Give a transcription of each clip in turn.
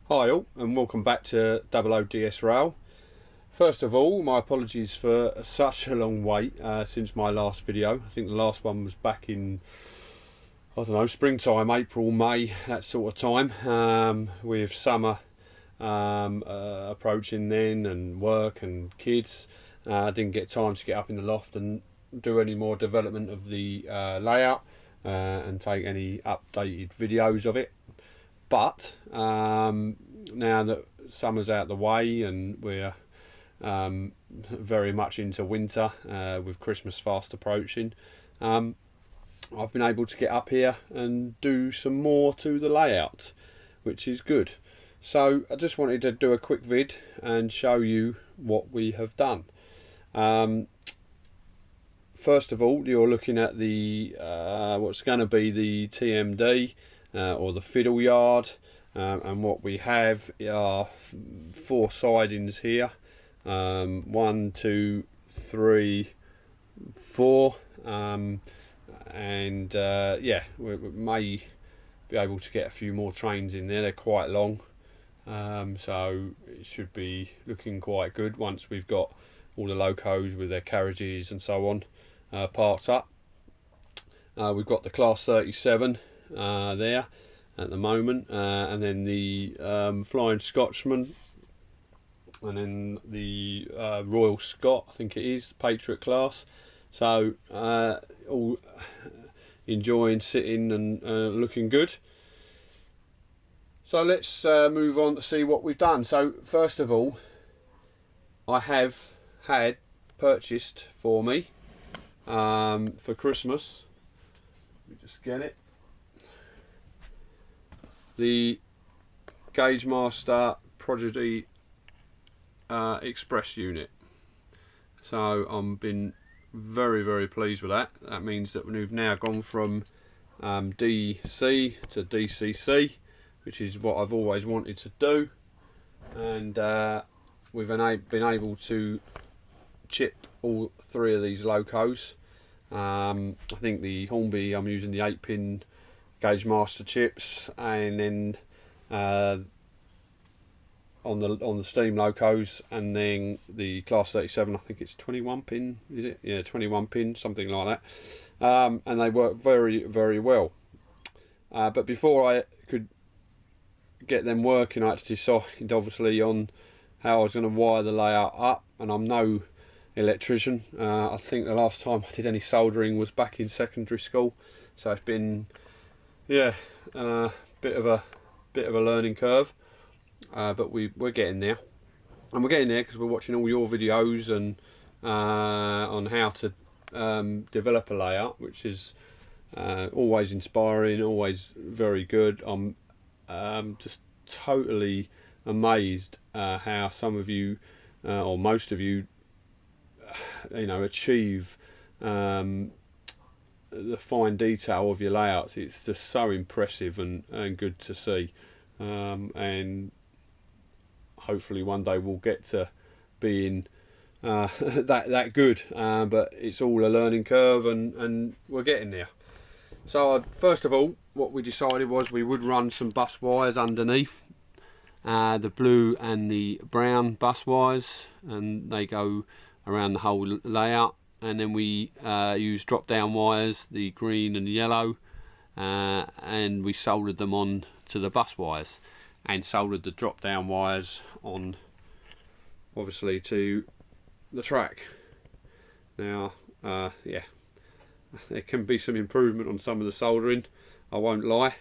Hi all, and welcome back to OODSRAIL. First of all, my apologies for such a long wait since my last video. I think the last one was back in, I don't know, springtime, April, May, that sort of time, with summer approaching then, and work and kids. I didn't get time to get up in the loft and do any more development of the layout and take any updated videos of it. But now that summer's out the way and we're very much into winter with Christmas fast approaching, I've been able to get up here and do some more to the layout, which is good. So I just wanted to do a quick vid and show you what we have done. First of all, you're looking at the what's going to be the TMD or the fiddle yard, and what we have are 4 sidings here, 1, 2, 3, 4, and yeah, we may be able to get a few more trains in there. They're quite long, so it should be looking quite good once we've got all the locos with their carriages and so on parked up. We've got the Class 37 there at the moment, and then the Flying Scotsman, and then the Royal Scot, I think it is, Patriot class. So all enjoying sitting and looking good. So let's move on to see what we've done. So first of all, I have had purchased for me for Christmas, let me just get it, the Gauge Master Prodigy Express unit. So I've been very pleased with that. That means that we've now gone from DC to DCC, which is what I've always wanted to do, and we've been able to chip all 3 of these locos. I think the Hornby, I'm using the 8-pin Gauge Master chips, and then on the steam locos, and then the Class 37, I think it's 21-pin, is it? Yeah, 21-pin, something like that. And they work very well. But before I could get them working, I had to decide obviously on how I was going to wire the layout up, and I'm no electrician. I think the last time I did any soldering was back in secondary school, so it's been, yeah, bit of a learning curve, but we're getting there, and we're getting there because we're watching all your videos and on how to develop a layout, which is always inspiring, always very good. I'm just totally amazed how some of you, or most of you, achieve the fine detail of your layouts. It's just so impressive and good to see, and hopefully one day we'll get to being that good, but it's all a learning curve, and we're getting there. So first of all, what we decided was we would run some bus wires underneath, the blue and the brown bus wires, and they go around the whole layout. And then we use drop down wires, the green and the yellow, and we soldered them on to the bus wires, and soldered the drop down wires on obviously to the track. Now yeah, there can be some improvement on some of the soldering, I won't lie,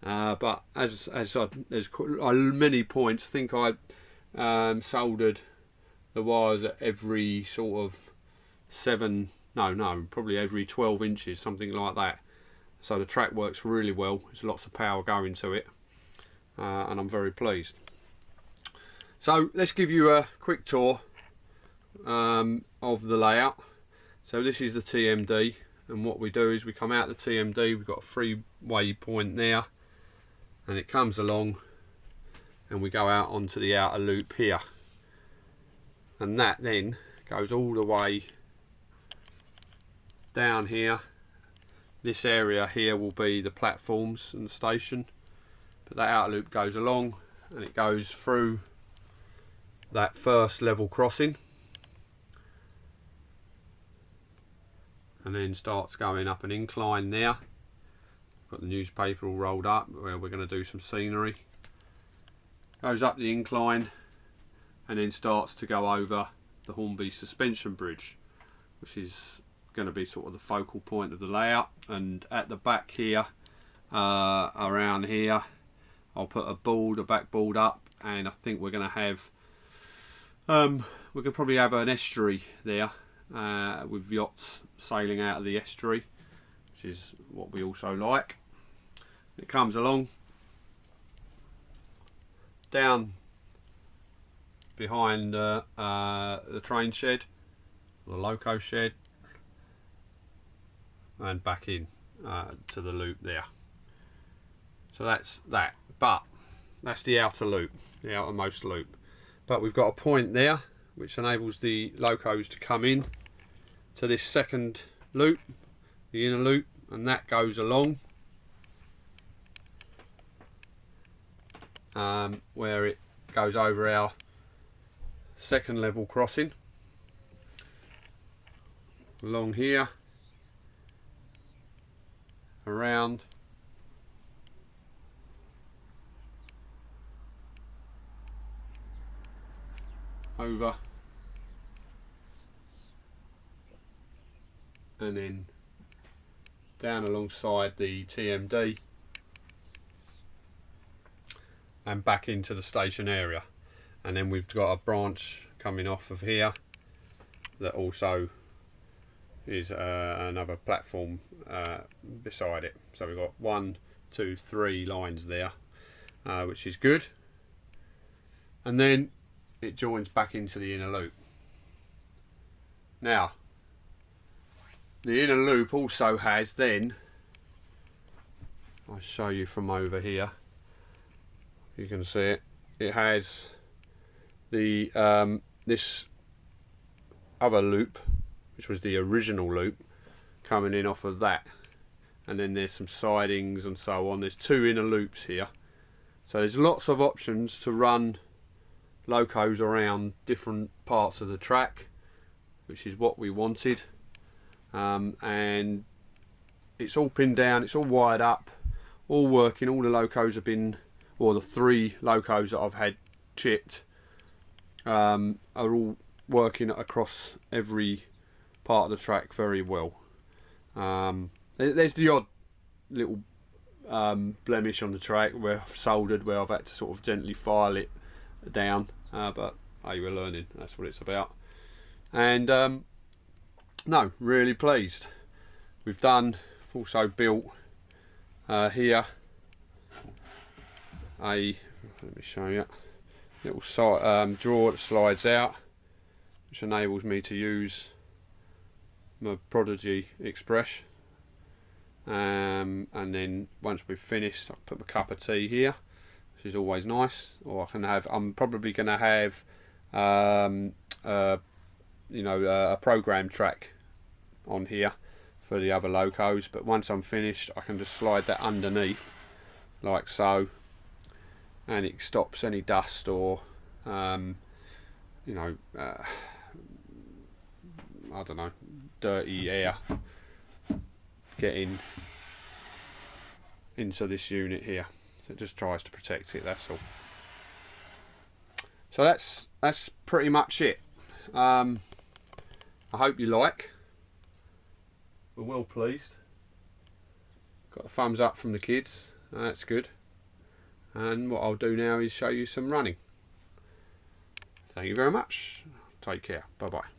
but as there's many points. I think I soldered the wires at every sort of probably every 12 inches, something like that. So the track works really well. There's lots of power going to it, and I'm very pleased. So let's give you a quick tour of the layout. So this is the TMD, and what we do is we come out the TMD, we've got a 3-way point there, and it comes along, and we go out onto the outer loop here, and that then goes all the way down here. This area here will be the platforms and the station, but that outer loop goes along and it goes through that first level crossing and then starts going up an incline there. Got the newspaper all rolled up where we're going to do some scenery. Goes up the incline and then starts to go over the Hornby suspension bridge, which is going to be sort of the focal point of the layout. And at the back here, around here, I'll put a back board up, and I think we're going to have we can probably have an estuary there with yachts sailing out of the estuary, which is what we also like. It comes along down behind the train shed, the loco shed, and back in to the loop there. So that's that, but that's the outer loop, the outermost loop. But we've got a point there which enables the locos to come in to this second loop, the inner loop, and that goes along where it goes over our second level crossing, along here, around, over, and then down alongside the TMD and back into the station area. And then we've got a branch coming off of here that also is another platform beside it. So we've got 1, 2, 3 lines there, which is good. And then it joins back into the inner loop. Now, the inner loop also has then, I'll show you from over here, you can see it, it has the this other loop, which was the original loop, coming in off of that, and then there's some sidings and so on. There's 2 inner loops here, so there's lots of options to run locos around different parts of the track, which is what we wanted. And it's all pinned down, it's all wired up, all working. All the locos have been, or the 3 locos that I've had chipped, are all working across every part of the track very well. There's the odd little blemish on the track where I've soldered, where I've had to sort of gently file it down, but hey, we're learning, that's what it's about. And no, really pleased. We've also built here let me show you, little drawer that slides out, which enables me to use my Prodigy Express. And then once we've finished, I'll put my cup of tea here, which is always nice. Or I can have, I'm probably going to have you know, a program track on here for the other locos, but once I'm finished I can just slide that underneath like so, and it stops any dust or you know, I don't know, dirty air getting into this unit here. So it just tries to protect it, that's all. So that's pretty much it. I hope you like. We're well pleased. Got a thumbs up from the kids, that's good. And what I'll do now is show you some running. Thank you very much. Take care. Bye bye.